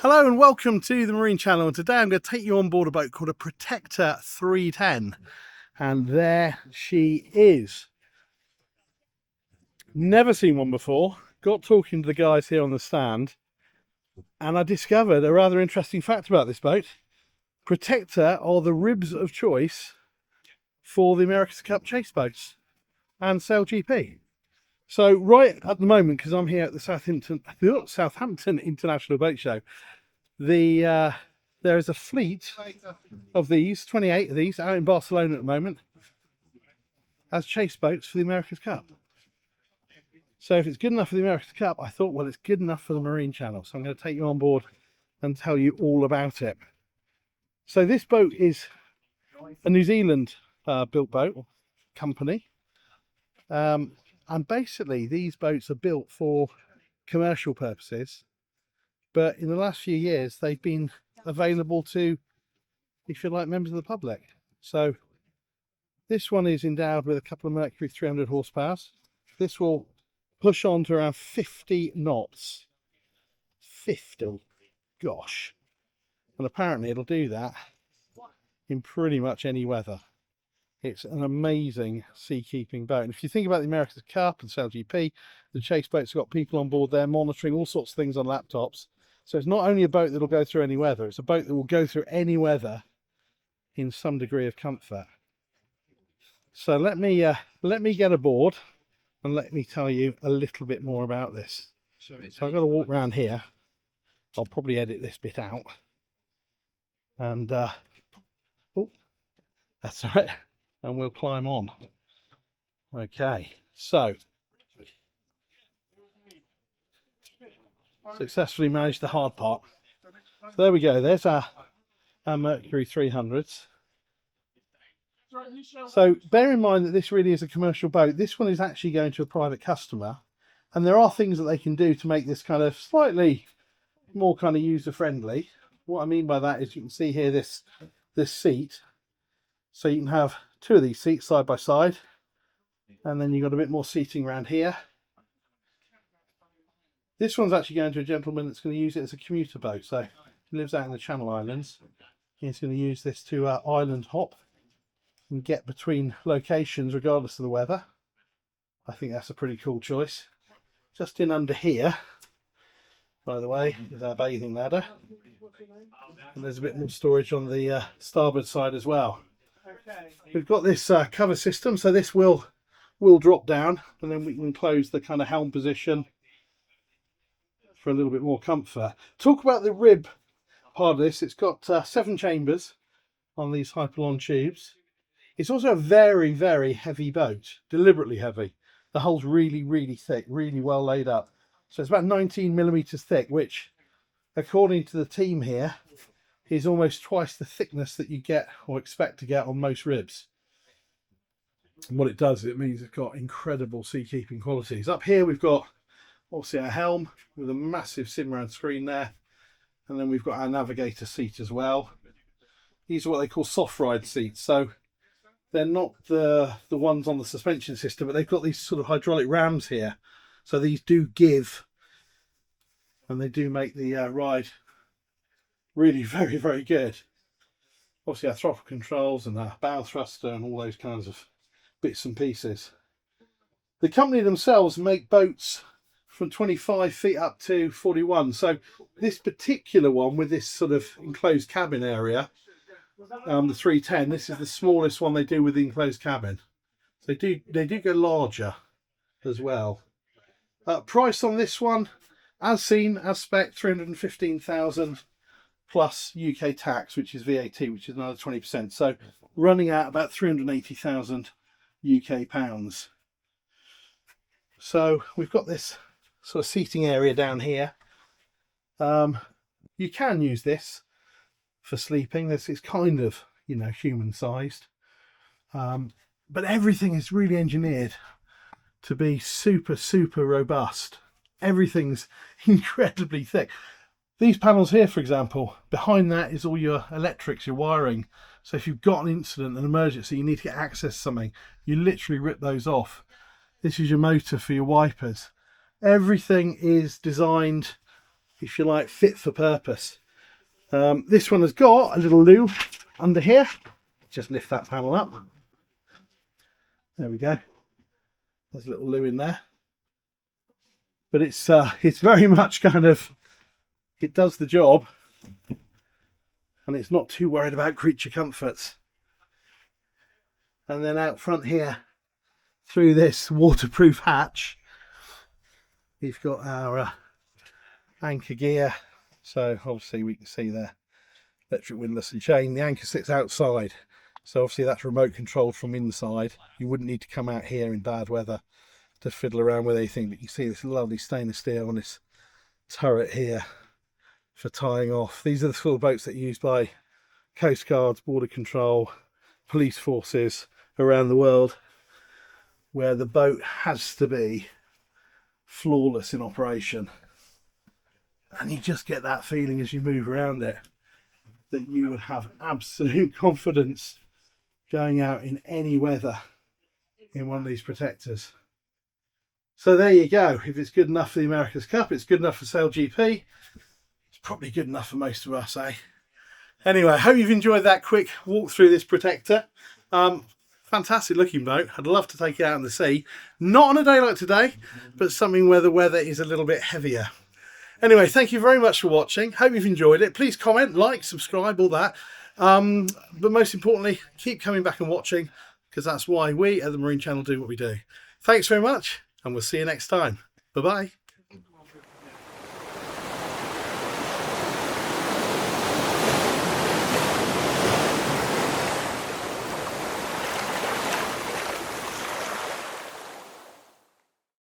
Hello and welcome to the Marine Channel, and today I'm going to take you on board a boat called a Protector 310, and there she is. Never seen one before. Got talking to the guys here on the stand and I discovered a rather interesting fact about this boat. Protector are the ribs of choice for the America's Cup chase boats and Sail GP. So right at the moment, because I'm here at the Southampton International Boat Show, there is a fleet of these, 28 of these, out in Barcelona at the moment as chase boats for the America's Cup. So if it's good enough for the America's Cup, I thought, well, it's good enough for the Marine Channel. So I'm going to take you on board and tell you all about it. So this boat is a New Zealand built boat company. And basically these boats are built for commercial purposes. But in the last few years, they've been available to, if you like, members of the public. So this one is endowed with a couple of Mercury 300 horsepower. This will push on to around 50 knots. 50, gosh. And apparently it'll do that in pretty much any weather. It's an amazing seakeeping boat. And if you think about the America's Cup and Sail GP, the chase boats have got people on board there monitoring all sorts of things on laptops. So it's not only a boat that will go through any weather, it's a boat that will go through any weather in some degree of comfort. So let me get aboard and let me tell you a little bit more about this. So I've got to walk around here. I'll probably edit this bit out. And oh, that's all right. And we'll climb on. Okay, so successfully managed the hard part. So there we go. There's our Mercury 300s. So bear in mind that this really is a commercial boat. This one is actually going to a private customer, and there are things that they can do to make this kind of slightly more kind of user friendly. What I mean by that is you can see here this seat. So you can have two of these seats side by side, and then you've got a bit more seating around here. This one's actually going to a gentleman that's going to use it as a commuter boat. So he lives out in the Channel Islands. He's going to use this to island hop and get between locations regardless of the weather. I think that's a pretty cool choice. Just in under here, by the way, is our bathing ladder. And there's a bit more storage on the starboard side as well. We've got this cover system, so this will drop down, and then we can close the kind of helm position for a little bit more comfort. Talk about the rib part of this. It's got 7 chambers on these Hypalon tubes. It's also a very, very heavy boat, deliberately heavy. The hull's really, really thick, really well laid up. So it's about 19 millimeters thick, which, according to the team here, is almost twice the thickness that you get or expect to get on most ribs. And what it does, it means it's got incredible seakeeping qualities. Up here we've got obviously our helm with a massive Simrad screen there, and then we've got our navigator seat as well. These are what they call soft ride seats, so they're not the ones on the suspension system, but they've got these sort of hydraulic rams here, so these do give, and they do make the ride really very, very good. Obviously our throttle controls and our bow thruster and all those kinds of bits and pieces. The company themselves make boats from 25 feet up to 41. So this particular one with this sort of enclosed cabin area, the 310, this is the smallest one they do with the enclosed cabin. So they do go larger as well. Price on this one, as seen, as spec, 315,000 plus UK tax, which is VAT, which is another 20%. So running out about 380,000 UK pounds. So we've got this sort of seating area down here. You can use this for sleeping. This is kind of, you know, human sized, but everything is really engineered to be super robust. Everything's incredibly thick. These panels here, for example, behind that is all your electrics, your wiring. So if you've got an incident, an emergency, you need to get access to something, you literally rip those off. This is your motor for your wipers. Everything is designed if you like, fit for purpose. This one has got a little loo under here. Just lift that panel up. There we go. There's a little loo in there. But it's very much kind of, it does the job, and it's not too worried about creature comforts. And then out front here, through this waterproof hatch, we've got our anchor gear. So obviously we can see there, electric windlass and chain. The anchor sits outside, so obviously that's remote controlled from inside. You wouldn't need to come out here in bad weather to fiddle around with anything. But you see this lovely stainless steel on this turret here for tying off. These are the sort of boats that are used by coast guards, border control, police forces around the world, where the boat has to be flawless in operation. And you just get that feeling as you move around it that you would have absolute confidence going out in any weather in one of these protectors. So there you go. If it's good enough for the America's Cup, it's good enough for Sail GP. It's probably good enough for most of us, eh? Anyway, I hope you've enjoyed that quick walk through this protector. Fantastic looking boat. I'd love to take it out in the sea. Not on a day like today, but something where the weather is a little bit heavier. Anyway, thank you very much for watching. Hope you've enjoyed it. Please comment, like, subscribe, all that. But most importantly, keep coming back and watching, because that's why we at the Marine Channel do what we do. Thanks very much, and we'll see you next time. Bye-bye.